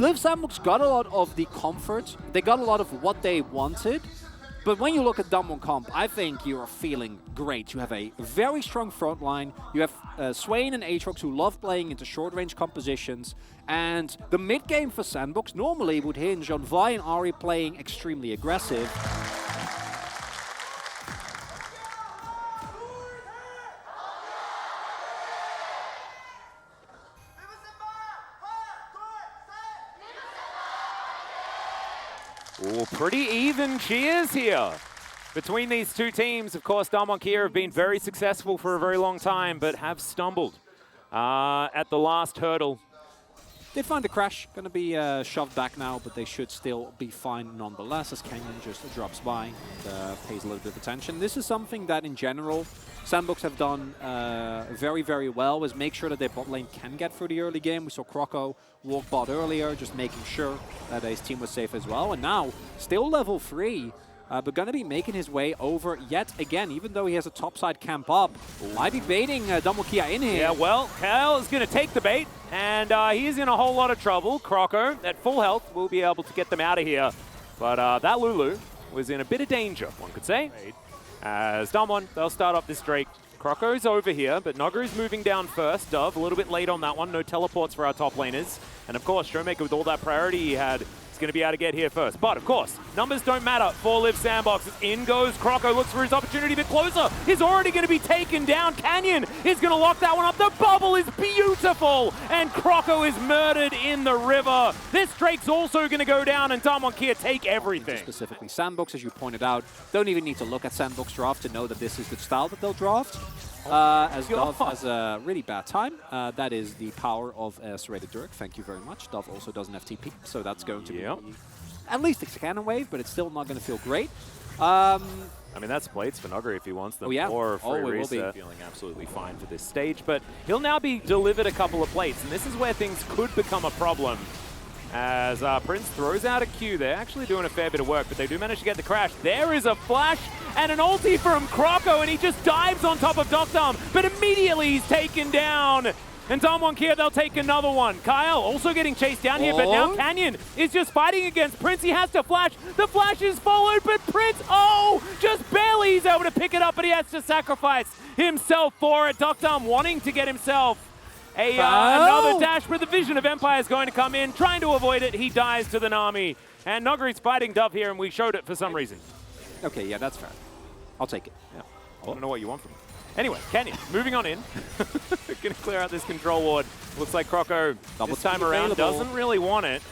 Liv Sandbox got a lot of the comfort. They got a lot of what they wanted. But when you look at Round1 comp, I think you are feeling great. You have a very strong front line. You have Swain and Aatrox who love playing into short-range compositions. And the mid-game for Sandbox normally would hinge on Vi and Ahri playing extremely aggressive. Ooh, pretty even cheers here between these two teams. Of course, Round1 have been very successful for a very long time, but have stumbled at the last hurdle. They find the crash, going to be shoved back now, but they should still be fine nonetheless as Canyon just drops by and pays a little bit of attention. This is something that in general Sandbox have done very, very well, is make sure that their bot lane can get through the early game. We saw Croco walk bot earlier, just making sure that his team was safe as well. And now, still level 3, but going to be making his way over yet again, even though he has a topside camp up. Might be baiting Round1 in here. Yeah, well, Kyle is going to take the bait, and he's in a whole lot of trouble. Croco, at full health, will be able to get them out of here. But that Lulu was in a bit of danger, one could say. As Round1, they'll start up this Drake. Croco's over here, but Noggery's moving down first. Dove, a little bit late on that one. No teleports for our top laners. And of course, Showmaker, with all that priority he had, is going to be able to get here first. But of course, numbers don't matter for Liv Sandbox. In goes Croco, looks for his opportunity, but closer. He's already going to be taken down. Canyon is going to lock that one up. The bubble is beautiful, and Croco is murdered in the river. This Drake's also going to go down, and Round1 take everything. Specifically Sandbox, as you pointed out, don't even need to look at Sandbox draft to know that this is the style that they'll draft. As Dove has a really bad time. That is the power of Serrated Dirk. Thank you very much. Dove also doesn't have TP, so that's going to be at least a cannon wave, but it's still not going to feel great. I mean, that's plates for Noggery if he wants them. Oh, yeah. Or for Reset. Feeling absolutely fine for this stage, but he'll now be delivered a couple of plates, and this is where things could become a problem. As Prince throws out a Q. They're actually doing a fair bit of work, but they do manage to get the crash. There is a flash and an ulti from Croco, and he just dives on top of Doctarm, but immediately he's taken down. And Round1 they'll take another one. Kyle also getting chased down here, but now Canyon is just fighting against Prince. He has to flash. The flash is followed, but Prince, just barely he's able to pick it up, but he has to sacrifice himself for it. Doctarm wanting to get himself another dash, but the Vision of Empire is going to come in, trying to avoid it. He dies to the Nami. And Noggery's fighting Dove here, and we showed it for some reason. Okay, yeah, that's fair. I'll take it. Yeah. I don't know what you want from him. Anyway, Canyon, moving on in. Gonna clear out this control ward. Looks like Croco this time around doesn't really want it.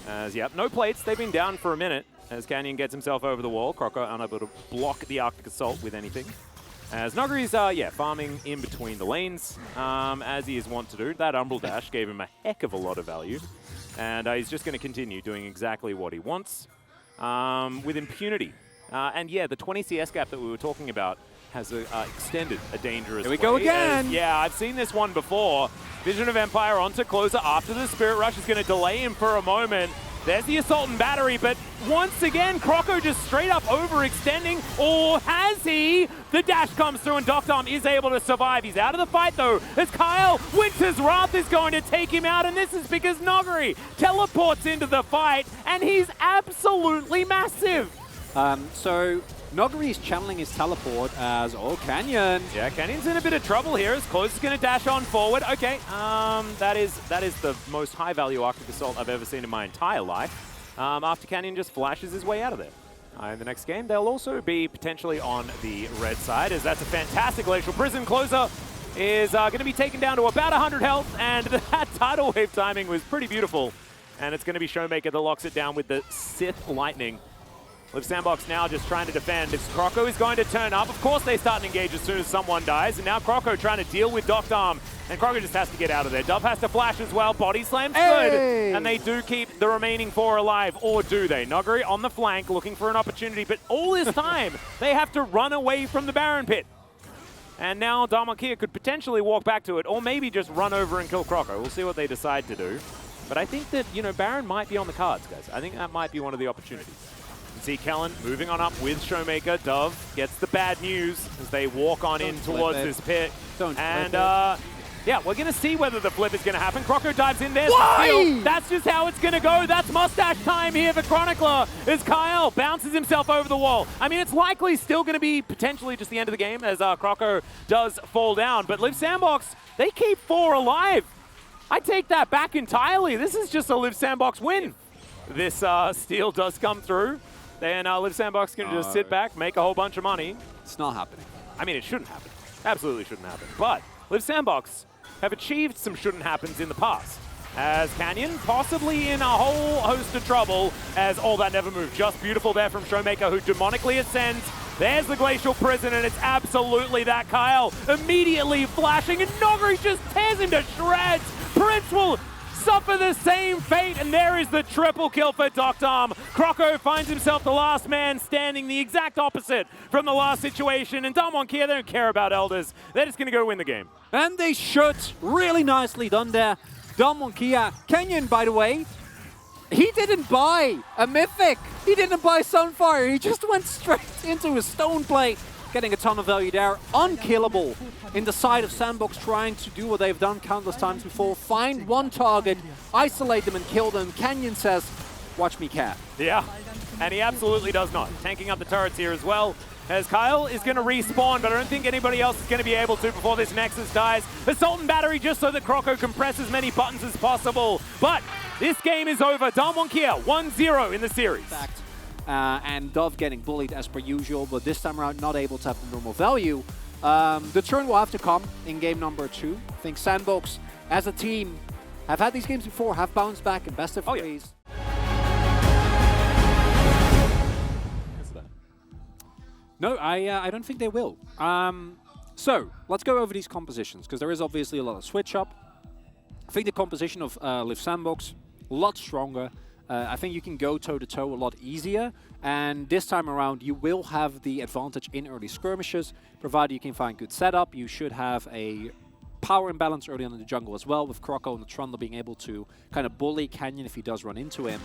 As, yep, no plates. They've been down for a minute as Canyon gets himself over the wall. Croco unable to block the Arctic Assault with anything. As Noggery's, farming in between the lanes, as he is wont to do. That Umbral Dash gave him a heck of a lot of value. And he's just going to continue doing exactly what he wants with impunity. And yeah, the 20 CS gap that we were talking about has extended a dangerous Here we go again! Yeah, I've seen this one before. Vision of Empire onto Closer after the Spirit Rush is going to delay him for a moment. There's the Assault and Battery, but once again, Croco just straight up overextending, or has he? The dash comes through and Doctarm is able to survive. He's out of the fight though, as Kyle, Winter's Wrath is going to take him out, and this is because Noggery teleports into the fight, and he's absolutely massive. So Noggery's channeling his teleport as, Canyon. Yeah, Canyon's in a bit of trouble here as Close is going to dash on forward. Okay, that is the most high value Arctic Assault I've ever seen in my entire life. After Canyon just flashes his way out of there. In the next game, they'll also be potentially on the red side, as that's a fantastic Glacial Prison. Closer is going to be taken down to about 100 health, and that tidal wave timing was pretty beautiful. And it's going to be Showmaker that locks it down with the Sith Lightning. Liv Sandbox now just trying to defend. If Croco is going to turn up, of course they start to engage as soon as someone dies. And now Croco trying to deal with Doctarm. And Croco just has to get out of there. Dove has to flash as well. Body slam's good. And they do keep the remaining 4 alive. Or do they? Noggery on the flank looking for an opportunity. But all this time, they have to run away from the Baron Pit. And now Round1 could potentially walk back to it. Or maybe just run over and kill Croco. We'll see what they decide to do. But I think that, Baron might be on the cards, guys. I think that might be one of the opportunities. See Kellen moving on up with Showmaker. Dove gets the bad news as they walk on in towards this pit. Yeah, we're going to see whether the flip is going to happen. Croco dives in there. Why? That's just how it's going to go. That's mustache time here for Chronicler as Kyle bounces himself over the wall. I mean, it's likely still going to be potentially just the end of the game as Croco does fall down. But Liv Sandbox, they keep 4 alive. I take that back entirely. This is just a Liv Sandbox win. This steal does come through. Then Liv Sandbox can just sit back, make a whole bunch of money. It's not happening. I mean, it shouldn't happen. Absolutely shouldn't happen. But Liv Sandbox have achieved some shouldn't happens in the past. As Canyon possibly in a whole host of trouble as all that never moved. Just beautiful there from Showmaker who demonically ascends. There's the Glacial Prison and it's absolutely that Kyle immediately flashing and Nogri just tears him to shreds. Prince will suffer the same fate and there is the triple kill for Doctom. Croco finds himself the last man standing, the exact opposite from the last situation, and Damwon Kia, they don't care about Elders. They're just going to go win the game. And they should. Really nicely done there. Damwon Kia. Kenyon, by the way, he didn't buy a Mythic. He didn't buy Sunfire. He just went straight into his Stone Plate, getting a ton of value there. Unkillable in the side of Sandbox, trying to do what they've done countless times before. Find one target, isolate them and kill them. Canyon says, watch me, cat. Yeah, and he absolutely does not. Tanking up the turrets here as well. As Kyle is going to respawn, but I don't think anybody else is going to be able to before this Nexus dies. Assault and Battery just so that Croco can press as many buttons as possible. But this game is over. Damwon Kia 1-0 in the series. And Dove getting bullied as per usual, but this time around not able to have the normal value. The turn will have to come in game number 2. I think Sandbox, as a team, have had these games before, have bounced back in best of 3s. No, I don't think they will. So, let's go over these compositions, because there is obviously a lot of switch up. I think the composition of Liv Sandbox, a lot stronger. I think you can go toe-to-toe a lot easier, and this time around you will have the advantage in early skirmishes, provided you can find good setup. You should have a power imbalance early on in the jungle as well, with Croco and the Trundle being able to kind of bully Canyon if he does run into him.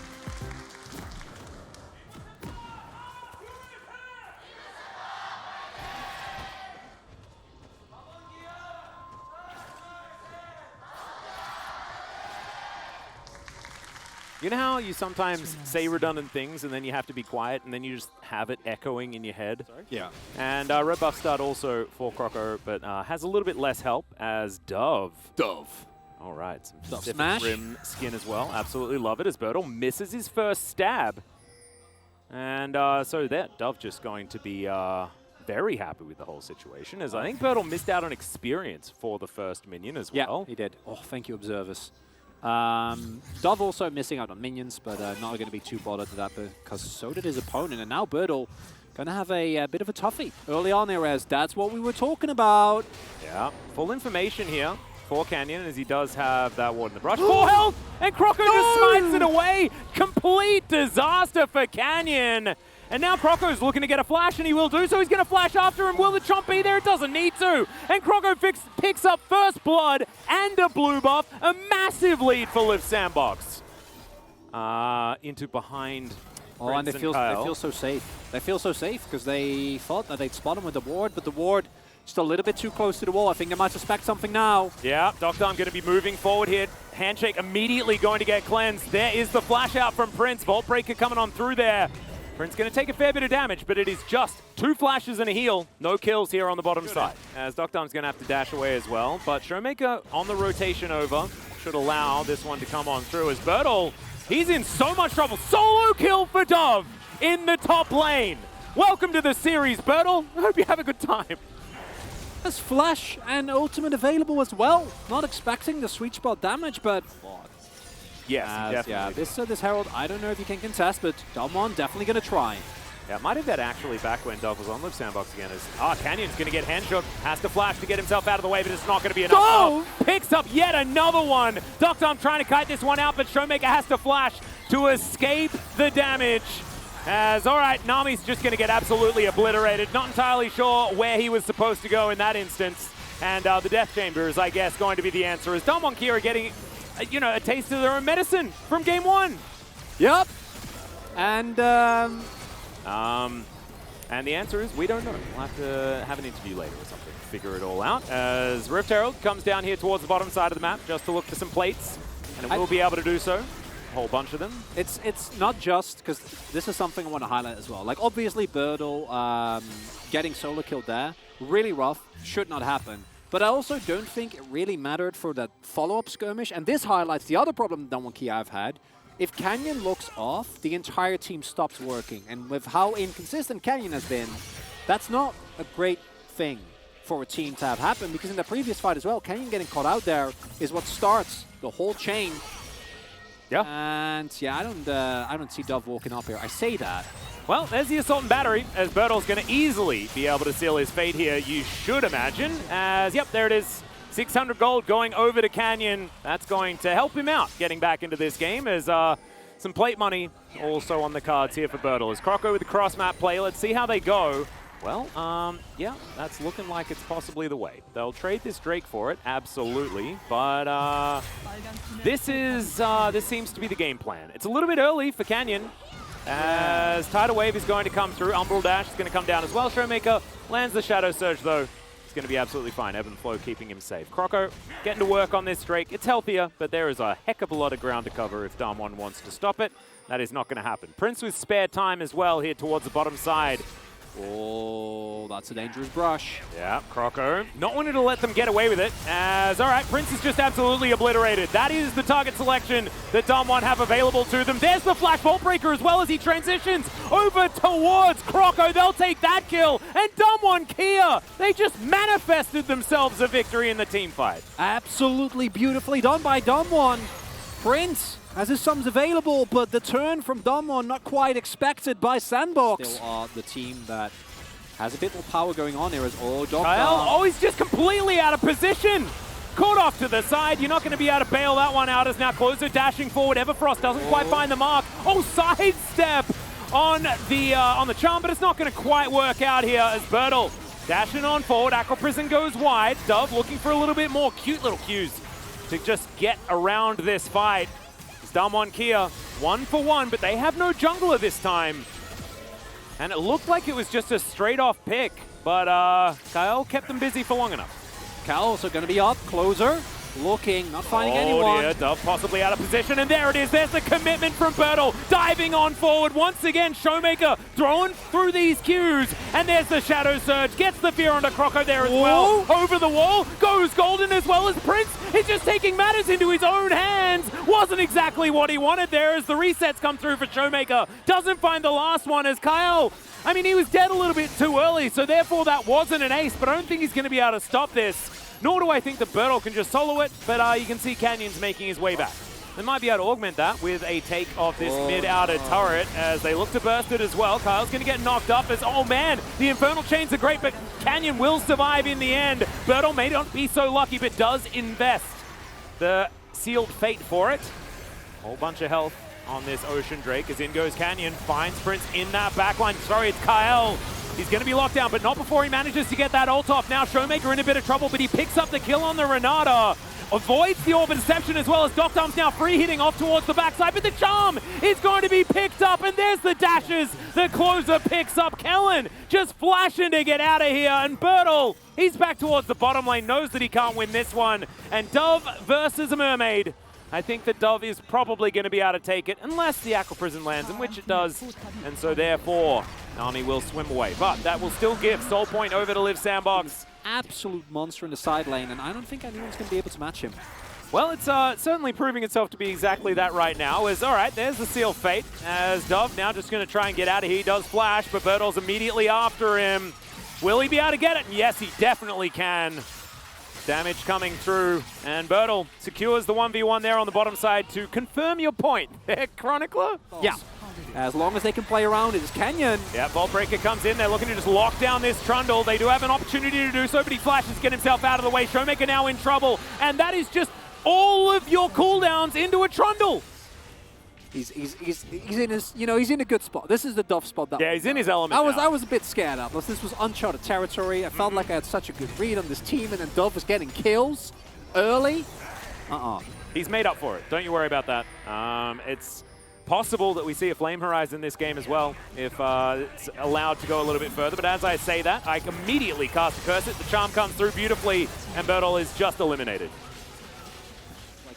You know how you sometimes say redundant things and then you have to be quiet and then you just have it echoing in your head? Sorry? Yeah. And Red Buff start also for Croco, but has a little bit less help as Dove. All right, some Pacific Smash. Rim skin as well. Absolutely love it as Bertle misses his first stab. And so there, Dove just going to be very happy with the whole situation, as I think Bertle missed out on experience for the first minion as well. Yeah, he did. Oh, thank you, observers. Dove also missing out on minions, but not going to be too bothered with that because so did his opponent. And now Bertle going to have a bit of a toughie early on there, as that's what we were talking about. Yeah, full information here for Canyon, as he does have that ward in the brush. Full health, and Croco just smites it away. Complete disaster for Canyon. And now Croco's looking to get a flash, and he will do so. He's going to flash after him. Will the chomp be there? It doesn't need to. And Croco picks up first blood and a blue buff. A massive lead for Liv Sandbox. Into behind Oh, and they feel so safe. They feel so safe because they thought that they'd spot him with the ward, but the ward just a little bit too close to the wall. I think they might suspect something now. Yeah, Doctom going to be moving forward here. Handshake immediately going to get cleansed. There is the flash out from Prince. Vault Breaker coming on through there. Prince going to take a fair bit of damage, but it is just 2 flashes and a heal. No kills here on the bottom side. As Doctom's going to have to dash away as well. But Showmaker on the rotation over should allow this one to come on through. As Bertle, he's in so much trouble. Solo kill for Dove in the top lane. Welcome to the series, Bertle. I hope you have a good time. There's flash and ultimate available as well. Not expecting the sweet spot damage, but... Yes, definitely. Yeah, this Herald, I don't know if you can contest, but Damwon definitely going to try. Yeah, might have that actually back when Dove was on Liv Sandbox again. Canyon's going to get hand shook, has to flash to get himself out of the way, but it's not going to be enough. Oh! Picks up yet another one. Doctom trying to kite this one out, but Showmaker has to flash to escape the damage. All right, Nami's just going to get absolutely obliterated. Not entirely sure where he was supposed to go in that instance. And the Death Chamber is, I guess, going to be the answer. As Damwon Kia getting... a taste of their own medicine from game 1. Yep. And And the answer is we don't know. We'll have to have an interview later or something to figure it all out. As Rift Herald comes down here towards the bottom side of the map just to look for some plates. And it will be able to do so. A whole bunch of them. It's not just, because this is something I want to highlight as well. Like, obviously, Birdle getting solo killed there, really rough, should not happen. But I also don't think it really mattered for that follow-up skirmish. And this highlights the other problem that Down1 I've had. If Canyon looks off, the entire team stops working. And with how inconsistent Canyon has been, that's not a great thing for a team to have happen. Because in the previous fight as well, Canyon getting caught out there is what starts the whole chain. Yeah. And yeah, I don't see Dove walking up here. I say that. Well, there's the Assault and Battery, as Birdle's going to easily be able to seal his fate here, you should imagine. As, yep, there it is. 600 gold going over to Canyon. That's going to help him out getting back into this game, as some plate money also on the cards here for Birdle. As Croco with the cross-map play, let's see how they go. Well, yeah, that's looking like it's possibly the way. They'll trade this Drake for it, absolutely. But this seems to be the game plan. It's a little bit early for Canyon, as Tidal Wave is going to come through. Umbral Dash is going to come down as well. Showmaker lands the Shadow Surge, though. It's going to be absolutely fine. Ebb and Flow keeping him safe. Croco getting to work on this Drake. It's healthier, but there is a heck of a lot of ground to cover if Down1 wants to stop it. That is not going to happen. Prince with spare time as well here towards the bottom side. Oh, that's a dangerous brush. Yeah, Croco not wanting to let them get away with it, as, all right, Prince is just absolutely obliterated. That is the target selection that Down1 have available to them. There's the Flash Vault Breaker as well as he transitions over towards Croco. They'll take that kill, and Down1 Kia, they just manifested themselves a victory in the team fight. Absolutely beautifully done by Down1. Prince has his sums available, but the turn from Down1 not quite expected by Sandbox. Still are the team that has a bit more power going on here as Oh, he's just completely out of position. Caught off to the side. You're not going to be able to bail that one out as now Closer dashing forward. Everfrost doesn't quite find the mark. Oh, sidestep on the charm, but it's not going to quite work out here as Birdle dashing on forward. Aqua Prison goes wide. Dove looking for a little bit more cute little cues to just get around this fight. It's Down1 Kia, 1 for 1, but they have no jungler this time. And it looked like it was just a straight-off pick, but Kyle kept them busy for long enough. Kyle also going to be up, Closer, looking, not finding anyone. Oh dear, Dove possibly out of position, and there it is. There's the commitment from Birdle, diving on forward. Once again, Showmaker throwing through these cues, and there's the Shadow Surge. Gets the fear onto Croco there as well. Over the wall, goes Golden as well as Prince. He's just taking matters into his own hands. Wasn't exactly what he wanted there as the resets come through for Showmaker. Doesn't find the last one as Kyle, I mean, he was dead a little bit too early, so therefore that wasn't an ace, but I don't think he's going to be able to stop this. Nor do I think that Birdle can just solo it, but you can see Canyon's making his way back. They might be able to augment that with a take of this mid-outer turret as they look to burst it as well. Kyle's going to get knocked up as, oh man, the Infernal Chains are great, but Canyon will survive in the end. Birdle may not be so lucky, but does invest the sealed fate for it. Whole bunch of health on this Ocean Drake as in goes Canyon, finds Prince in that backline. Sorry, it's Kyle. He's going to be locked down, but not before he manages to get that ult off. Now Showmaker in a bit of trouble, but he picks up the kill on the Renata. Avoids the Orb Inception as well as Doc Dump's now free hitting off towards the backside, but the charm is going to be picked up, and there's the dashes. The Closer picks up Kellen, just flashing to get out of here, and Birdle, he's back towards the bottom lane, knows that he can't win this one, and Dove versus a Mermaid. I think that Dove is probably going to be able to take it, unless the Aqua Prison lands, in which it does, and so therefore, Nami will swim away. But that will still give Soul Point over to Live Sandbox. Absolute monster in the side lane, and I don't think anyone's going to be able to match him. Well, it's certainly proving itself to be exactly that right now. As, all right, there's the Seal Fate, as Dove now just going to try and get out of here. He does flash, but Birdle's immediately after him. Will he be able to get it? Yes, he definitely can. Damage coming through, and Birdle secures the 1v1 there on the bottom side to confirm your point. Chronicler? Yeah. As long as they can play around it, it's Canyon. Yeah, Vault Breaker comes in. They're looking to just lock down this Trundle. They do have an opportunity to do so, but he flashes to get himself out of the way. Showmaker now in trouble, and that is just all of your cooldowns into a Trundle. He's in his, he's in a good spot. This is the Dove spot. Yeah, he's in his element I was a bit scared of this. This was uncharted territory. I felt like I had such a good read on this team, and then Dove was getting kills early. He's made up for it. Don't you worry about that. It's Possible that we see a Flame Horizon this game as well, if it's allowed to go a little bit further. But as I say that, I immediately cast a Curse It. The charm comes through beautifully, and Bertel is just eliminated. Like,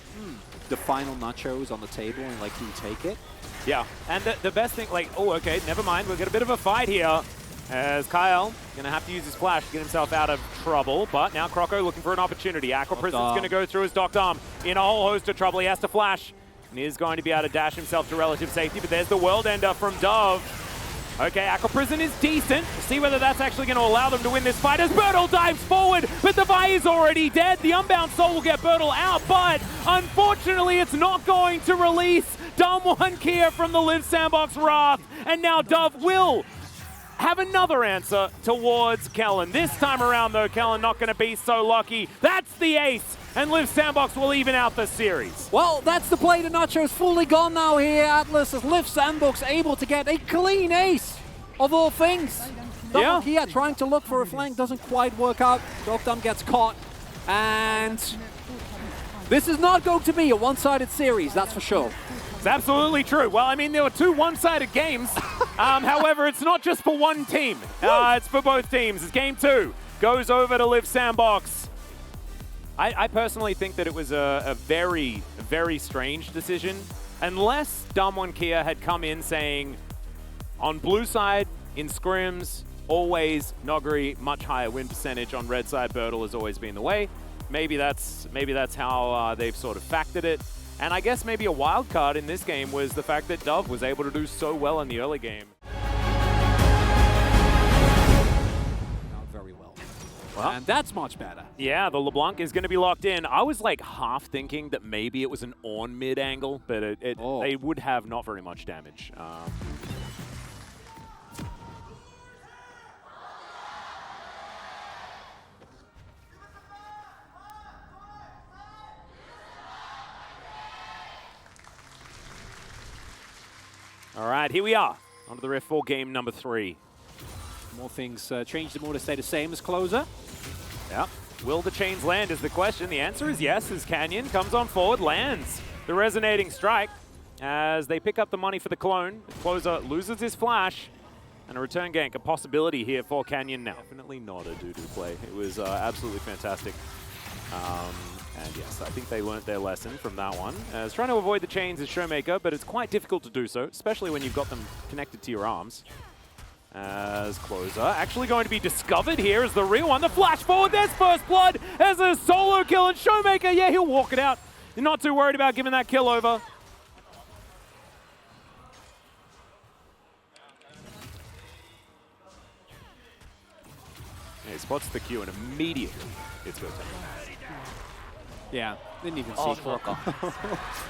the final nachos on the table, and like, do you take it? Yeah, and the best thing, like, oh, okay, never mind. We'll get a bit of a fight here, as Kyle going to have to use his flash to get himself out of trouble. But now Croco looking for an opportunity. Aqua Prison's going to go through his Docked Arm in a whole host of trouble. He has to flash. And he is going to be able to dash himself to relative safety, but there's the World Ender from Dove. Okay, Aqua Prison is decent. We'll see whether that's actually going to allow them to win this fight as Bertel dives forward, but the Vi is already dead. The Unbound Soul will get Bertel out, but unfortunately it's not going to release Round1 Kia from the Live Sandbox Wrath, and now Dove will have another answer towards Kellen. This time around, though, Kellen not going to be so lucky. That's the ace, and Live Sandbox will even out the series. Well, that's the play. The Nacho's fully gone now here, Atlas, as Live Sandbox able to get a clean ace, of all things. Yeah. Here trying to look for a flank, doesn't quite work out. Dogdom gets caught, and this is not going to be a one-sided series, that's for sure. It's absolutely true. Well, I mean, there were two one-sided games. However, it's not just for one team. It's for both teams. As game 2 goes over to Live Sandbox. I personally think that it was a very, very strange decision. Unless Round1 Kia had come in saying, on blue side, in scrims, always Noguri, much higher win percentage. On red side, Bertel has always been the way. Maybe that's how they've sort of factored it. And I guess maybe a wild card in this game was the fact that Dove was able to do so well in the early game. Not very well. And that's much better. Yeah, the LeBlanc is going to be locked in. I was like half thinking that maybe it was an on mid angle, but they would have not very much damage. All right, here we are. On to the Rift 4 game number 3. More things change, the more to stay the same as closer. Yeah. Will the chains land is the question. The answer is yes, as Canyon comes on forward, lands the resonating strike as they pick up the money for the clone. Closer loses his flash, and a return gank, a possibility here for Canyon now. Definitely not a doo-doo play. It was absolutely fantastic. And yes, I think they learnt their lesson from that one. As trying to avoid the chains is Showmaker, but it's quite difficult to do so, especially when you've got them connected to your arms. As Closer actually going to be discovered here as the real one. The flash forward, there's first blood as a solo kill, and Showmaker, yeah, he'll walk it out. You're not too worried about giving that kill over. Yeah, he spots the Q and immediately it's go down. Yeah, didn't even see Croco.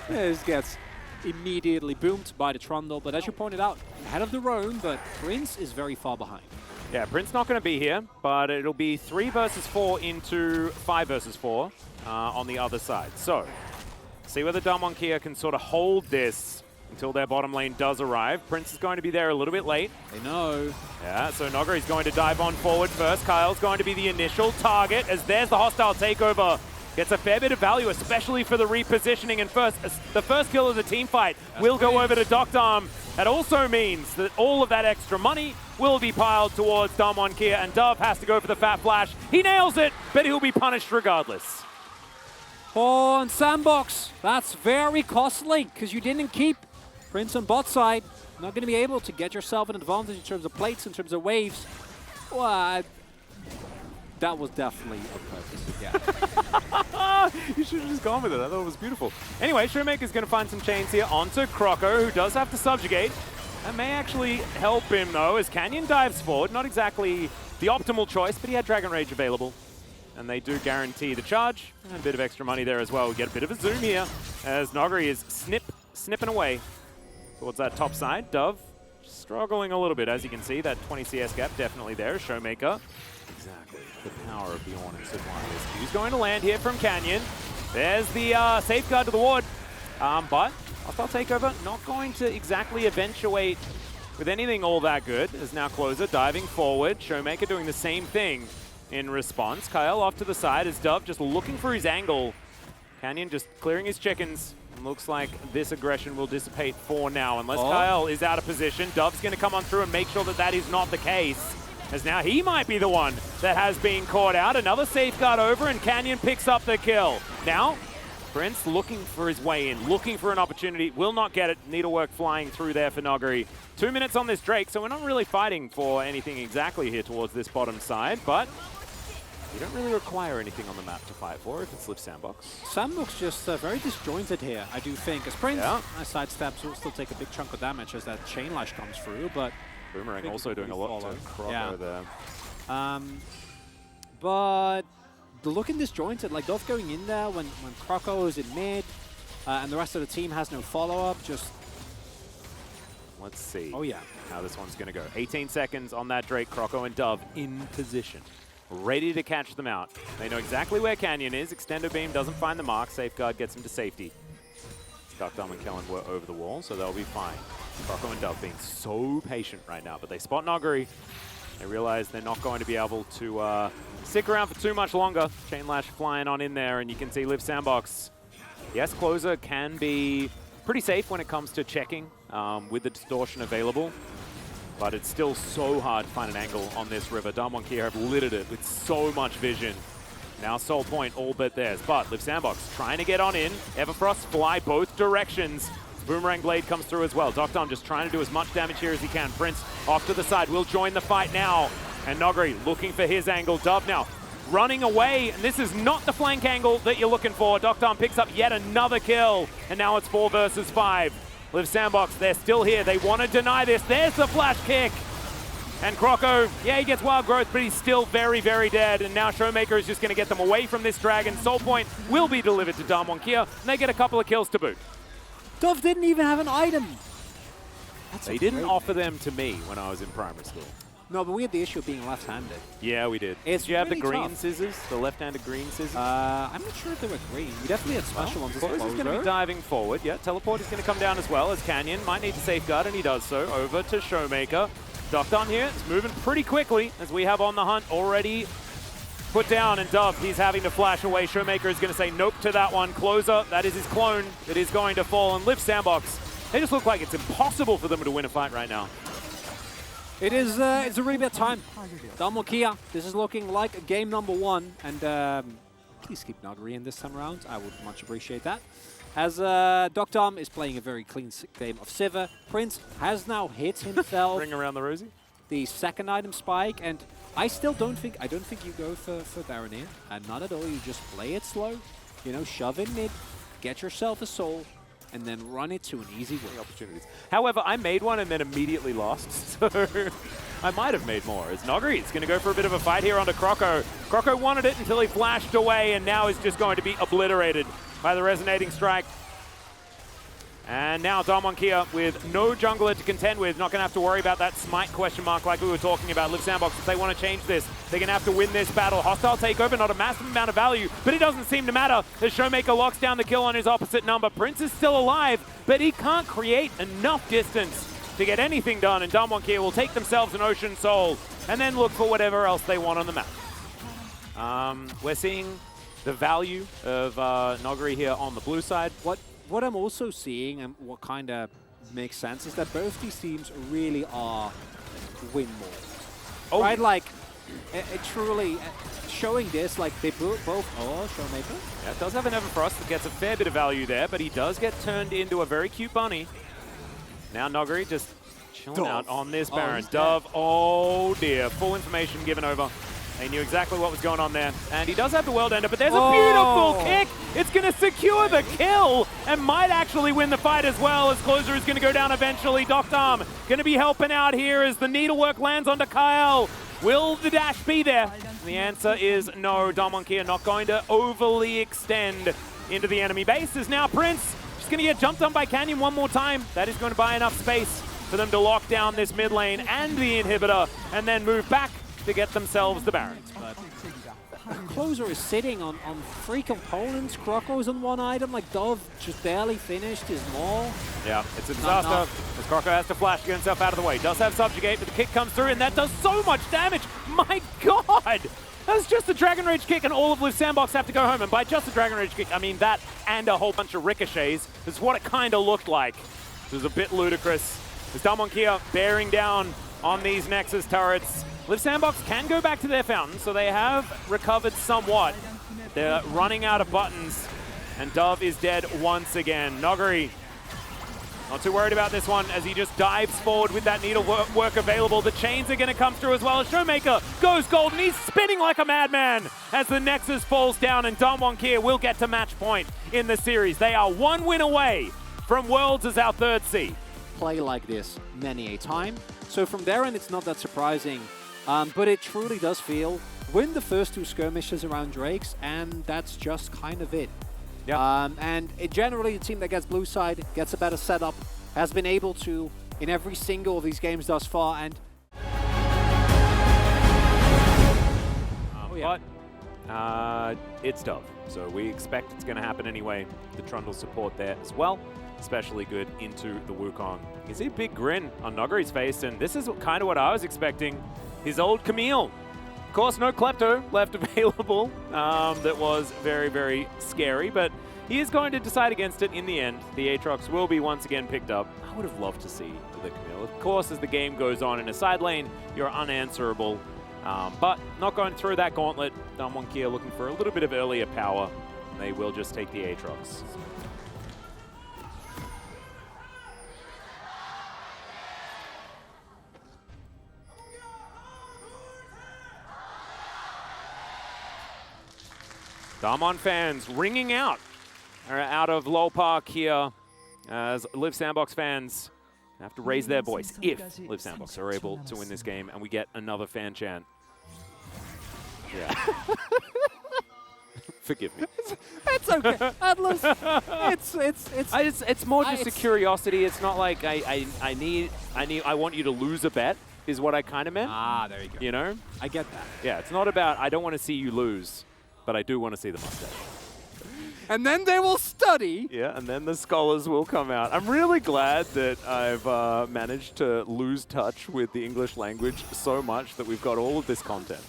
This gets immediately boomed by the Trundle, but as you pointed out, ahead of the Roam, but Prince is very far behind. Yeah, Prince not going to be here, but it'll be 3 versus 4 into 5 versus 4 on the other side. So, see whether Round1 Kia can sort of hold this until their bottom lane does arrive. Prince is going to be there a little bit late. They know. Yeah, so Noguri's going to dive on forward first. Kyle's going to be the initial target as there's the hostile takeover. Gets a fair bit of value, especially for the repositioning. And the first kill of the team fight will go over to Docked Arm. That also means that all of that extra money will be piled towards Round1 Kia, and Dove has to go for the fat flash. He nails it, but he'll be punished regardless. Oh, and Sandbox, that's very costly because you didn't keep Prince on bot side. Not going to be able to get yourself an advantage in terms of plates, in terms of waves. Well, that was definitely on purpose. Yeah. You should have just gone with it. I thought it was beautiful. Anyway, Showmaker's going to find some chains here onto Croco, who does have to subjugate. That may actually help him, though, as Canyon dives forward. Not exactly the optimal choice, but he had Dragon Rage available. And they do guarantee the charge. And a bit of extra money there as well. We get a bit of a zoom here as Noguri is snipping away towards that top side. Dove struggling a little bit, as you can see. That 20 CS gap definitely there. Showmaker. Exactly. The power of the Ornn and supply is. He's going to land here from Canyon. There's the safeguard to the ward. But hostile takeover not going to exactly eventuate with anything all that good. As now Closer diving forward. Showmaker doing the same thing in response. Kyle off to the side as Dove just looking for his angle. Canyon just clearing his chickens. looks like this aggression will dissipate for now, unless Kyle is out of position. Dove's going to come on through and make sure that that is not the case, as now he might be the one that has been caught out. Another safeguard over, and Canyon picks up the kill. Now, Prince looking for his way in, looking for an opportunity, will not get it. Needlework flying through there for Nogari. 2 minutes on this Drake, so we're not really fighting for anything exactly here towards this bottom side, but you don't really require anything on the map to fight for if it's Live Sandbox. Sandbox just very disjointed here, I do think. As Prince, nice sidesteps, will still take a big chunk of damage as that chain lash comes through, but Boomerang also doing a lot to Croco there. But the looking disjointed, like Dove going in there when Croco is in mid, and the rest of the team has no follow-up, just... Let's see how this one's going to go. 18 seconds on that Drake. Croco and Dove in position, ready to catch them out. They know exactly where Canyon is. Extendo Beam doesn't find the mark. Safeguard gets him to safety. Duckdom and Kellen were over the wall, so they'll be fine. Croco and Dove being so patient right now, but they spot Nogari. They realize they're not going to be able to stick around for too much longer. Chain Lash flying on in there, and you can see Live Sandbox. Yes, Closer can be pretty safe when it comes to checking with the distortion available, but it's still so hard to find an angle on this river. Darmonkia have littered it with so much vision. Now Soul Point all but theirs, but Live Sandbox trying to get on in. Everfrost fly both directions. Boomerang Blade comes through as well. Duckdom just trying to do as much damage here as he can. Prince off to the side will join the fight now. And Nogari looking for his angle. Dove now running away, and this is not the flank angle that you're looking for. Duckdom picks up yet another kill, and now it's 4 versus 5. Live Sandbox, they're still here. They want to deny this. There's the flash kick. And Croco, yeah, he gets wild growth, but he's still very, very dead. And now Showmaker is just going to get them away from this dragon. Soul Point will be delivered to Darmonkia, and they get a couple of kills to boot. Dove didn't even have an item. They didn't offer them to me when I was in primary school. No, but we had the issue of being left-handed. Yeah, we did. Did you have really the green tough. scissors? The left-handed green scissors? I'm not sure if they were green. We definitely had special ones. Close is going to be diving forward. Yeah, Teleport is going to come down as well, as Canyon might need to safeguard, and he does so. Over to Showmaker. Duckdom here. It's moving pretty quickly, as we have on the hunt already put down, and Dove, he's having to flash away. Showmaker is going to say nope to that one. Closer, that is his clone that is going to fall, and Live Sandbox. They just look like it's impossible for them to win a fight right now. It is, it's a really bad time. Darmonkia, this is looking like game number 1, and please keep Nogari in this time around. I would much appreciate that. As Duckdom is playing a very clean game of Sivir. Prince has now hit himself. Ring around the rosy. The second item spike, and I still don't think you go for Baron here, and not at all. You just play it slow, you know, shove in mid, get yourself a soul, and then run it to an easy win. Opportunities. However, I made one and then immediately lost, so I might have made more. As Nogari is going to go for a bit of a fight here onto Croco. Croco wanted it until he flashed away, and now is just going to be obliterated by the resonating strike. And now Darmonkia with no jungler to contend with, not going to have to worry about that smite question mark like we were talking about. Live Sandbox, if they want to change this, they're going to have to win this battle. Hostile takeover, not a massive amount of value, but it doesn't seem to matter as Showmaker locks down the kill on his opposite number. Prince is still alive, but he can't create enough distance to get anything done, and Darmonkia will take themselves an Ocean Soul and then look for whatever else they want on the map. We're seeing the value of Nogari here on the blue side. What I'm also seeing, and what kind of makes sense, is that both these teams really are win more. Right? Like, it truly, showing this, like, they both, Showmaker. Yeah, it does have an Everfrost that gets a fair bit of value there, but he does get turned into a very cute bunny. Now Nogari just chilling out on this Baron. Dove, oh dear, full information given over. They knew exactly what was going on there. And he does have the World Ender, but there's a beautiful kick. It's going to secure the kill and might actually win the fight as well, as Closer is going to go down eventually. Duckdom going to be helping out here as the needlework lands onto Kyle. Will the dash be there? The answer is no. Darmonkia not going to overly extend into the enemy base. Is now Prince just going to get jumped on by Canyon one more time. That is going to buy enough space for them to lock down this mid lane and the inhibitor and then move back to get themselves the Barons. But Closer is sitting on 3 components. Croco's on 1 item, like Dove just barely finished his maul. Yeah, it's a disaster as Croco has to flash to get himself out of the way. Does have Subjugate, but the kick comes through and that does so much damage. My God! That's just the Dragon Rage kick, and all of Liv Sandbox have to go home. And by just the Dragon Rage kick, I mean that and a whole bunch of ricochets. That's what it kind of looked like. It was a bit ludicrous. As Dalmonkia bearing down on these Nexus turrets. Liv Sandbox can go back to their fountain, so they have recovered somewhat. They're running out of buttons, and Dove is dead once again. Noguri not too worried about this one as he just dives forward with that needle work available. The chains are going to come through as well as Showmaker goes gold, and he's spinning like a madman as the Nexus falls down, and Dalmonkia will get to match point in the series. They are 1 win away from Worlds as our 3rd seed. Play like this many a time. So from there in, it's not that surprising. But it truly does feel, win the first 2 skirmishes around Drakes, and that's just kind of it. Yeah. And it generally, the team that gets blue side gets a better setup, has been able to in every single of these games thus far. And but it's Dove, so we expect it's going to happen anyway. The Trundle support there as well, especially good into the Wukong. You can see a big grin on Noguri's face, and this is kind of what I was expecting. His old Camille. Of course, no Klepto left available. That was very, very scary, but he is going to decide against it in the end. The Aatrox will be once again picked up. I would have loved to see the Camille. Of course, as the game goes on in a side lane, you're unanswerable. But not going through that gauntlet. Dalmonkia looking for a little bit of earlier power. They will just take the Aatrox. Damon fans ringing out of Lol Park here as Liv Sandbox fans have to raise their voice if Liv Sandbox are able to win this game, and we get another fan chant. Yeah. Forgive me. it's okay. Atlas, it's more just a curiosity. It's not like I want you to lose a bet is what I kind of meant. Ah, there you go. You know? I get that. Yeah, it's not about I don't want to see you lose, but I do want to see the mustache. And then they will study. Yeah, and then the scholars will come out. I'm really glad that I've managed to lose touch with the English language so much that we've got all of this content.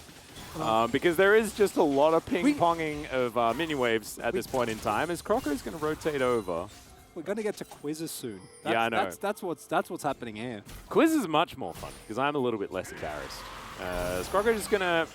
Because there is just a lot of ping-ponging of mini waves at this point in time as Crocker's going to rotate over. We're going to get to quizzes soon. Yeah, I know. That's what's happening here. Quiz is much more fun because I'm a little bit less embarrassed. Crocker is going to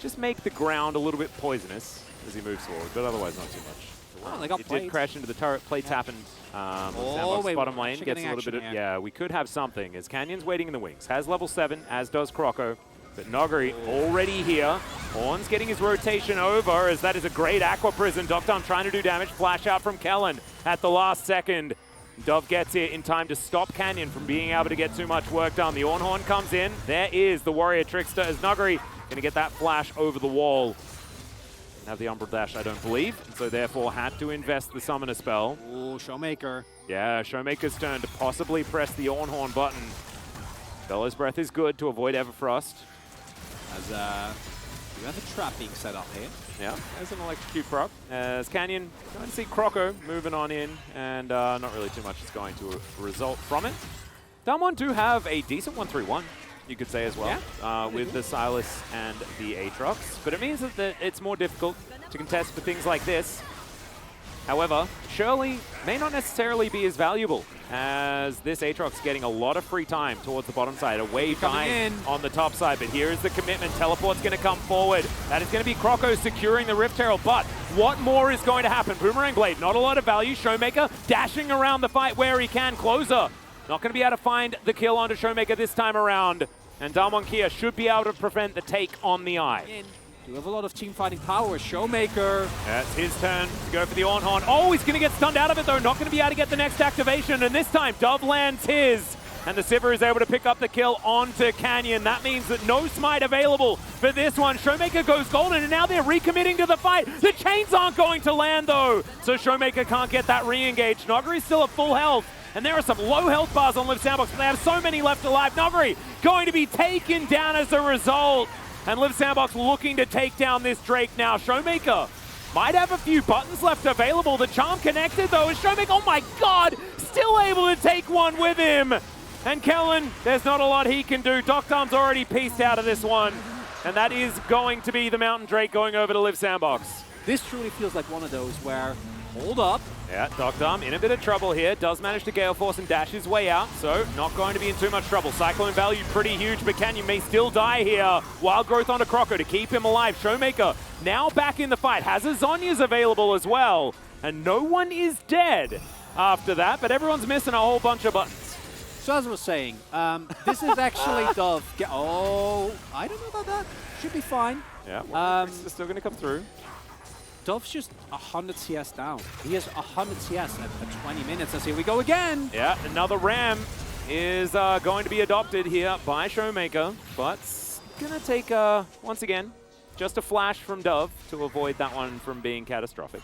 just make the ground a little bit poisonous as he moves forward, but otherwise not too much. Oh, they got plates. Did crash into the turret. Plates happened. Sandbox bottom lane gets a little bit of... Yeah, we could have something as Canyon's waiting in the wings. Has level 7, as does Croco. But Noguri already here. Horn's getting his rotation over as that is a great Aqua Prison. Doctom trying to do damage. Flash out from Kellen at the last second. Dove gets here in time to stop Canyon from being able to get too much work done. The Ornhorn comes in. There is the Warrior Trickster as Noguri going to get that flash over the wall. Have the Umbral Dash, I don't believe, and so therefore had to invest the Summoner spell. Oh, Showmaker. Yeah, Showmaker's turn to possibly press the Ornhorn button. Bellow's Breath is good to avoid Everfrost. As we have a trap being set up here. Yeah, there's an electrocute prop. As Canyon going to see Croco moving on in, and not really too much is going to result from it. Dalmon do have a decent 1-3-1. You could say as well, yeah. With the Sylas and the Aatrox. But it means that it's more difficult to contest for things like this. However, Shirley may not necessarily be as valuable as this Aatrox getting a lot of free time towards the bottom side. A wave time on the top side, but here is the commitment. Teleport's going to come forward. That is going to be Croco securing the Rift Herald, but what more is going to happen? Boomerang Blade, not a lot of value. Showmaker dashing around the fight where he can. Closer, not going to be able to find the kill onto Showmaker this time around. And Dalmonkia should be able to prevent the take on the eye. You have a lot of team fighting power. Showmaker. That's his turn to go for the Ornhorn. Oh, he's going to get stunned out of it, though. Not going to be able to get the next activation. And this time, Dove lands his. And the Sivir is able to pick up the kill onto Canyon. That means that no smite available for this one. Showmaker goes golden, and now they're recommitting to the fight. The chains aren't going to land, though. So Showmaker can't get that re-engaged. Noguri's still at full health. And there are some low health bars on Liv Sandbox, but they have so many left alive. Noguri going to be taken down as a result. And Liv Sandbox looking to take down this Drake now. Showmaker might have a few buttons left available. The charm connected though is Showmaker. Oh my god! Still able to take one with him. And Kellen, there's not a lot he can do. Doctom's already pieced out of this one. And that is going to be the Mountain Drake going over to Live Sandbox. This truly feels like one of those where, hold up. Yeah, Dogdom in a bit of trouble here. Does manage to Gale Force and dash his way out, so not going to be in too much trouble. Cyclone value pretty huge, but Canyon may still die here. Wild Growth onto Croco to keep him alive. Showmaker now back in the fight. Has a Zhonya's available as well. And no one is dead after that, but everyone's missing a whole bunch of buttons. So as I was saying, this is actually Dove. Oh, I don't know about that. Should be fine. Yeah, well, it's still going to come through. Dove's just 100 CS down. He has 100 CS at 20 minutes. As here we go again. Yeah, another Ram is going to be adopted here by Showmaker, but it's going to take, once again, just a flash from Dove to avoid that one from being catastrophic.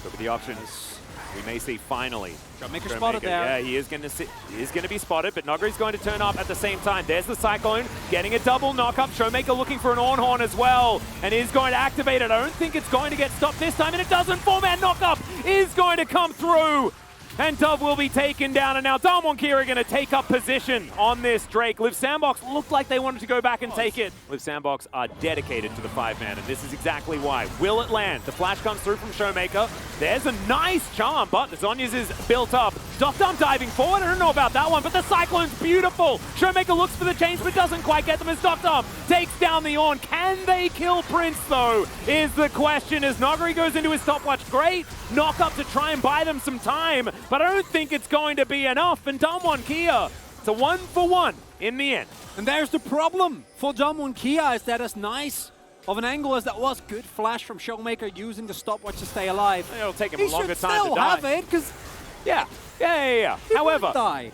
So with the options, we may see finally. Showmaker spotted there. Yeah, he is going to be spotted, but Nogri's going to turn up at the same time. There's the Cyclone, getting a double knock-up. Showmaker looking for an Ornhorn as well, and is going to activate it. I don't think it's going to get stopped this time, and it doesn't. Four-man knock-up is going to come through. And Dove will be taken down, and now Damwon Kia are going to take up position on this Drake. Live Sandbox looked like they wanted to go back and take it. Live Sandbox are dedicated to the 5-man, and this is exactly why. Will it land? The flash comes through from Showmaker. There's a nice charm, but the Zhonya's is built up. Dogdom diving forward. I don't know about that one, but the Cyclone's beautiful. Showmaker looks for the change, but doesn't quite get them as Dogdom takes down the Ornn. Can they kill Prince, though, is the question as Nogri goes into his stopwatch. Great knock up to try and buy them some time, but I don't think it's going to be enough. And Damwon Kia, it's a 1-for-1 in the end. And there's the problem for Damwon Kia, is that as nice of an angle as that was, good flash from Showmaker using the stopwatch to stay alive. It'll take him he a longer should time still to die. have it, because Yeah. However, die.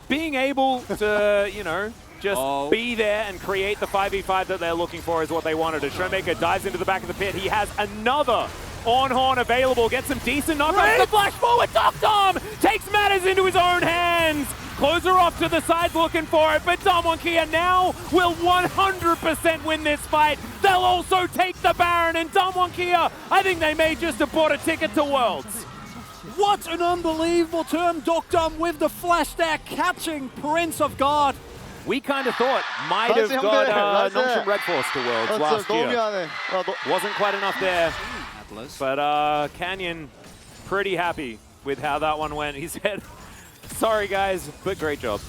being able to, you know, just be there and create the 5v5 that they're looking for is what they wanted. As Showmaker dives into the back of the pit, he has another Ornhorn available, gets some decent knockouts. The flash forward, Dogdom takes matters into his own hands. Closer off to the side looking for it, but Damwon Kia now will 100% win this fight. They'll also take the Baron, and Damwon Kia, I think they may just have bought a ticket to Worlds. What an unbelievable turn. Dogdom with the flash there, catching Prince of God. We kind of thought might have got Nongshim Red Force to Worlds last year. Wasn't quite enough there. But Canyon, pretty happy with how that one went. He said, sorry guys, but great job.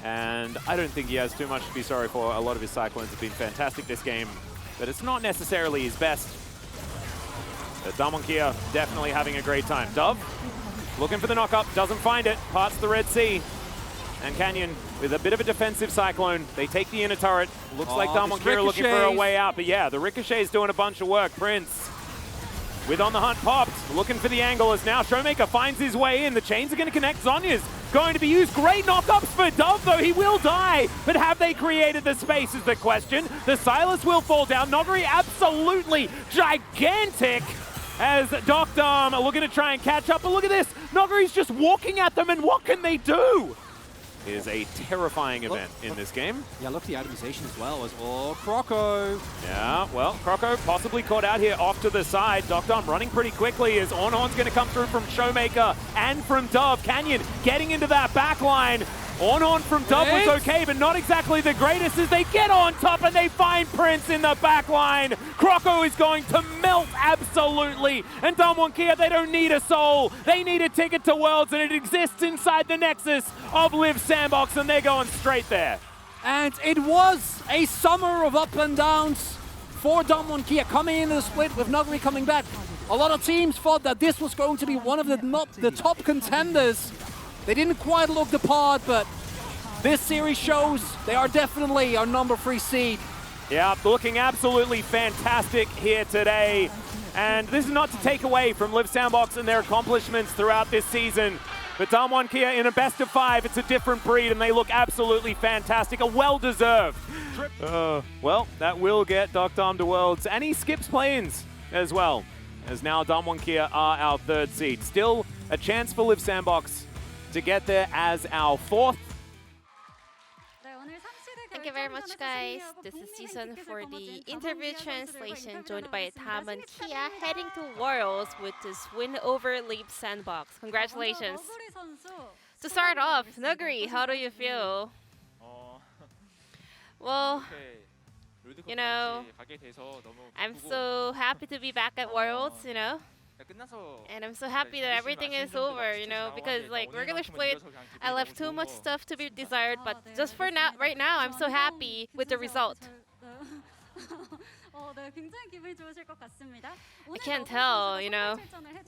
And I don't think he has too much to be sorry for. A lot of his Cyclones have been fantastic this game, but it's not necessarily his best. But Damwon Kia definitely having a great time. Dove, looking for the knock-up, doesn't find it, parts the Red Sea. And Canyon, with a bit of a defensive Cyclone, they take the inner turret. Looks like Damwon Kia looking for a way out, but yeah, the Ricochet is doing a bunch of work. Prince, with On the Hunt popped, looking for the angle as now Showmaker finds his way in. The chains are going to connect. Zhonya's going to be used. Great knock-ups for Dove, though. He will die. But have they created the space is the question. The Silas will fall down. Nogri absolutely gigantic as Dogdom looking to try and catch up. But look at this. Nogri's just walking at them, and what can they do? Is a terrifying event in this game. Yeah, look at the itemization as well as Croco. Yeah, well, Croco possibly caught out here off to the side. Dogdom running pretty quickly as Ornhorn's going to come through from Showmaker and from Dove. Canyon getting into that back line. Ornhorn from Dove was okay, but not exactly the greatest as they get on top and they find Prince in the back line. Croco is going to melt absolutely. And Damwon Kia, they don't need a soul. They need a ticket to Worlds, and it exists inside the nexus of Live Sandbox, and they're going straight there. And it was a summer of up and downs for Damwon Kia, coming into the split with Nogri coming back. A lot of teams thought that this was going to be one of the top contenders. They didn't quite look the part, but this series shows they are definitely our number 3 seed. Yeah, looking absolutely fantastic here today. And this is not to take away from Live Sandbox and their accomplishments throughout this season. But Damwon Kia in a best of 5, it's a different breed, and they look absolutely fantastic. A well-deserved. Well, that will get Dogdom to Worlds, and he skips planes as well, as now Damwon Kia are our 3rd seed. Still a chance for Live Sandbox to get there as our 4th. Thank you very much, guys. This is Season for the interview translation, joined by Damwon Kia, heading to Worlds with this win over Live Sandbox. Congratulations. To start off, Nuguri, how do you feel? Well, You know, I'm so happy to be back at Worlds, you know. And I'm so happy that everything is over, you know, because like regular split, I left too much stuff to be desired, but just for now, right now, I'm so happy with the result. I can't tell, you know.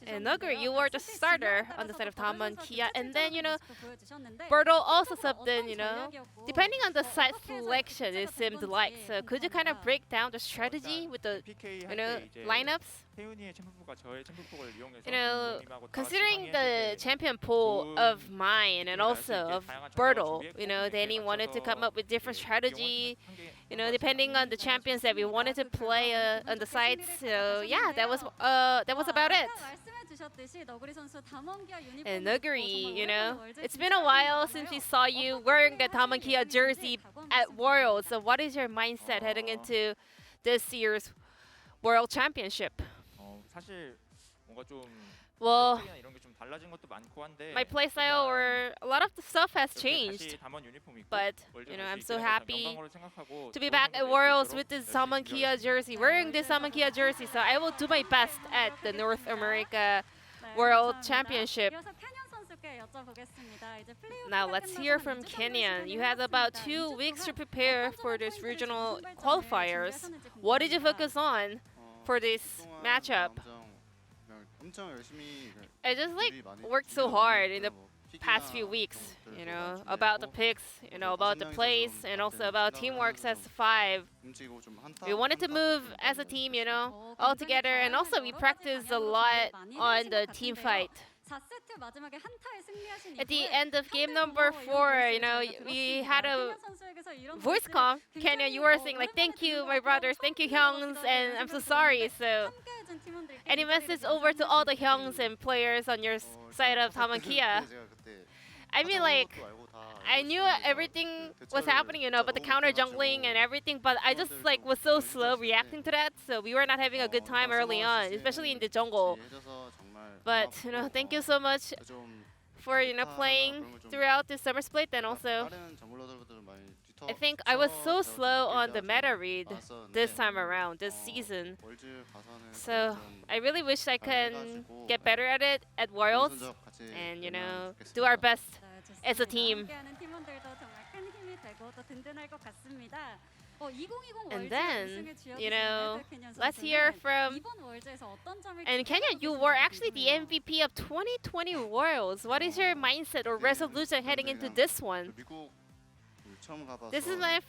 And Nuguri, you were the starter on the side of Tama and Kia, and then, you know, Bertle also subbed in, you know. Depending on the side selection, it seemed like. So could you kind of break down the strategy with the, you know, lineups? You know, considering the champion pool of mine and also of Bertle, you know, Danny wanted to come up with different strategy, you know, depending on the champions that we wanted to play on the sides. So yeah, that was about it. And Nuguri, you know, it's been a while since we saw you wearing the Tama Kia jersey at Worlds. So what is your mindset heading into this year's World Championship? Well, my playstyle or a lot of the stuff has changed, but you know, I'm so happy to be back at Worlds with this Tama Kia jersey, wearing this Tama Kia jersey. So I will do my best at the North America World Championship. Now let's hear from Kenyan. You had about 2 weeks to prepare for this regional qualifiers. What did you focus on for this matchup? I just like worked so hard in the past few weeks, you know, about the picks, you know, about the plays, and also about teamwork as 5. We wanted to move as a team, you know, all together, and also we practiced a lot on the team fight. At the end of game number 4, you know, we had a voice comm. Kenya, you were saying like, "Thank you, my brothers. Thank you, Hyungs, and I'm so sorry." So, any message over to all the Hyungs and players on your side of Tama Kia? I mean, like, I knew everything was happening, you know, but the counter jungling and everything, but I just like was so slow reacting to that. So we were not having a good time early on, especially in the jungle. But you know, thank you so much for, you know, playing throughout this summer split, and also I think I was so slow on the meta read this time around, this season. So I really wish I can get better at it at Worlds and, you know, do our best as a team. And then, you know, let's hear from... And Kenya, you were actually the MVP of 2020 Worlds. What is your mindset or resolution heading into this one? This is my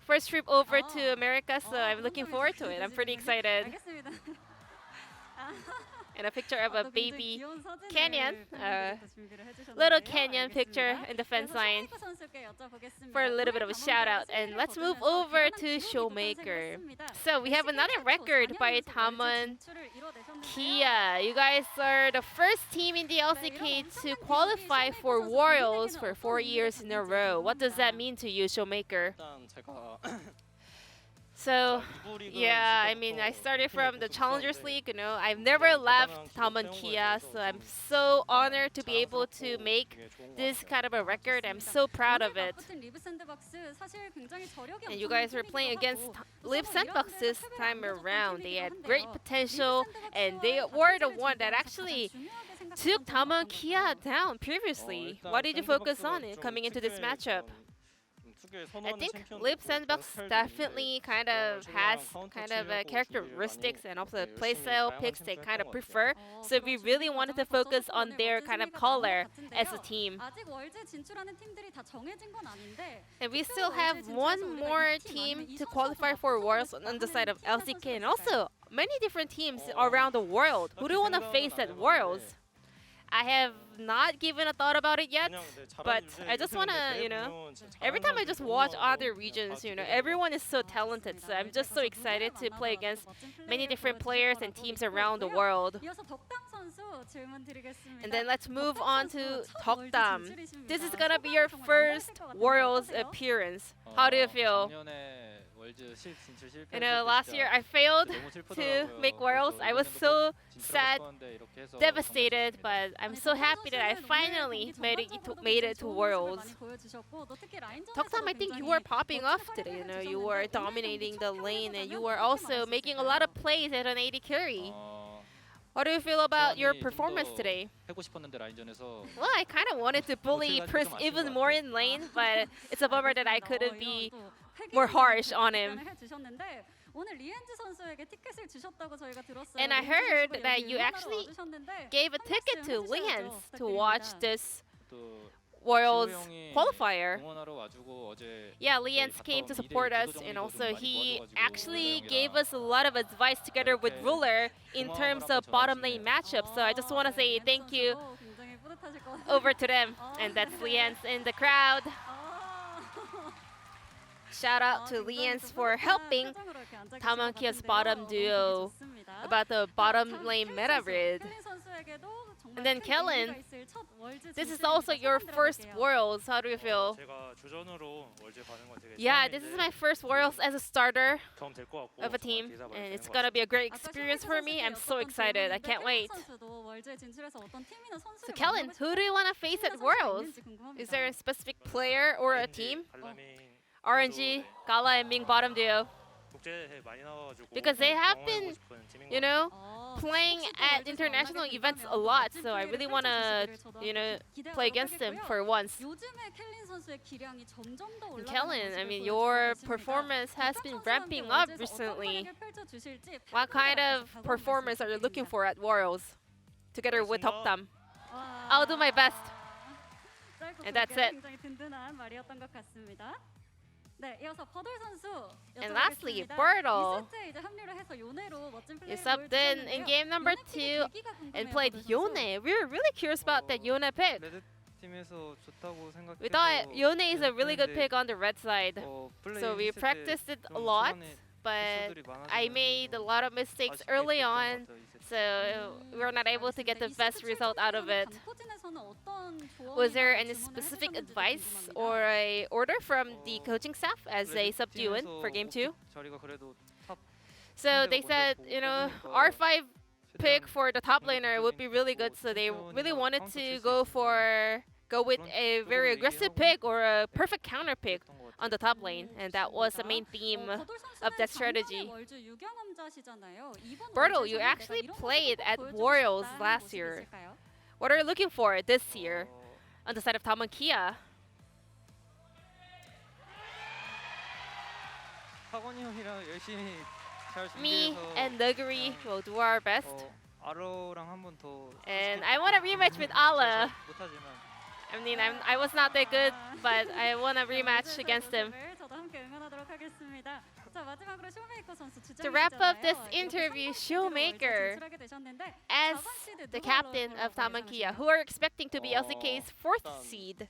first trip over to America, so I'm looking forward to it. I'm pretty excited. And a picture of a baby Kenyan, little Kenyan picture in the fence line for a little bit of a shout out. And let's move over to Showmaker. So we have another record by Taman Kia. You guys are the first team in the LCK to qualify for Worlds for 4 years in a row. What does that mean to you, Showmaker? So, yeah, I mean, I started from the Challengers League, you know. I've never left Taman Kia, so I'm so honored to be able to make this kind of a record. I'm so proud of it. And you guys were playing against Live Sandbox this time around. They had great potential, and they were the one that actually took Taman Kia down previously. What did you focus on coming into this matchup? I think Lip Sandbox definitely kind of has characteristics and also playstyle picks they kind of prefer. So we really wanted to focus on their kind of color as a team. And we still have one more team to qualify for Worlds on the side of LCK, and also many different teams around the world. Who do you want to face at Worlds? I have not given a thought about it yet, but I just want to, you know, every time I just watch other regions, you know, everyone is so talented, so I'm just so excited to play against many different players and teams around the world. And then let's move on to Tokdam. This is gonna be your first Worlds appearance. How do you feel? You know, last year I failed to make Worlds. I was so sad, devastated, but I'm so happy happy that I finally made it to Worlds. Toktam, I think you were popping off today. You know, you were dominating the lane, and you were also making a lot of plays at an AD carry. What do you feel about your performance today? 하고 싶었는데 라인전에서 Well, I kind of wanted to bully Pris even more in lane, but it's a bummer that I couldn't be more harsh on him. And I heard that you actually gave a ticket to Lians to watch this 또 Worlds 지호 형이 qualifier. 응원하러 와주고 어제 Yeah, Lians 저희 came 갔다 to 온 support 미래 us, 구도 and 정리도 also 좀 많이 he 도와줘가지고 actually 형이랑 gave us a lot of advice together with 이렇게 Ruler in terms of bottom lane matchups. So I just want to say thank you over to them. And that's Lians in the crowd. Shout out to Lians for helping Tamankia's bottom duo about the bottom lane meta read. And then Kellen, this is also your first Worlds. How do you feel? 제가 주전으로 월드 가는 건 되게 Yeah, this is my first Worlds as a starter 경험 될것 같고 of a 정말 team, 대사가 and 되는 it's 것 gonna be a great experience for me. I'm so excited. I can't wait. So Kellen, who do you want to face at Worlds? Is there a specific player or a team? 발라민 RNG, Gala, and Ming bottom duo. 국제대회 많이 나와가지고 Because they have 경험해보고 been, 싶은 팀인 you 것 know, playing at international events a lot. So I really want to, you know, play against them for once. And Kellen, I mean, your performance has been ramping up recently. What kind of performance are you looking for at Worlds, together with Toktam? I'll do my best. And that's it. And lastly, Birdo is subbed in game number 2 and played Yone. We were really curious about that Yone pick. 레드 팀에서 좋다고 생각해서 We thought Yone is a really good pick on the red side. So we practiced it a lot, but I made a lot of mistakes early on, so we were not able to get the best result out of it. Was there any specific advice or a order from the coaching staff as they subbed you in for game 2? 자리가 그래도 탑 So they said, you know, R5 pick for the top laner would be really good, so they really wanted to go with a very aggressive pick or a perfect counter pick on the top lane, and that was the main theme of that strategy. Berto, you actually played at Worlds last year. What are you looking for this year on the side of Tamankia? 학원이 형이랑 열심히 잘 Me 준비해서 and Nuguri will do our best. 아로랑 한 번 더 And I want a rematch with Ala. 못하지만 I mean, I was not that good, but I want a rematch against him. To wrap up this interview, Showmaker, as the captain of Tamankia, who are expecting to be LCK's 4th seed.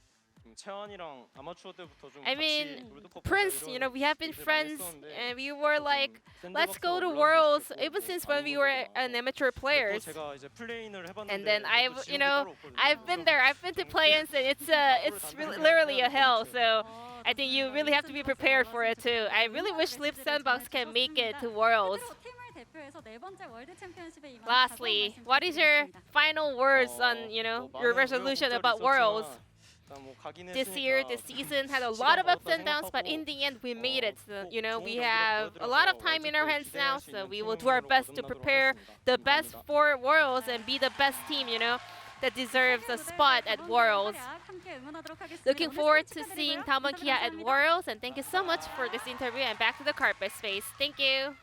채원이랑 아마추어 때부터 좀 I 같이 mean, 롤드컵 Prince, you know, we have been friends, and we were like, let's go to Worlds, even since when we were an amateur players. 제가 이제 플레인을 해봤는데 And then I've, 그것도 you 지옥이 know, 따로 없거든요. I've been there. I've been to play-ins, and it's literally a hell. So I think you really have to be prepared for it too. I really wish Lip Sandbox can make it to Worlds. Lastly, what is your final words on, you know, your resolution about Worlds? This year, this season had a lot of ups and downs, but in the end, we made it. So, you know, we have a lot of time in our hands now, so we will do our best to prepare the best for Worlds and be the best team, you know, that deserves a spot at Worlds. Looking forward to seeing Tamankia at Worlds, and thank you so much for this interview, and back to the carpet space. Thank you.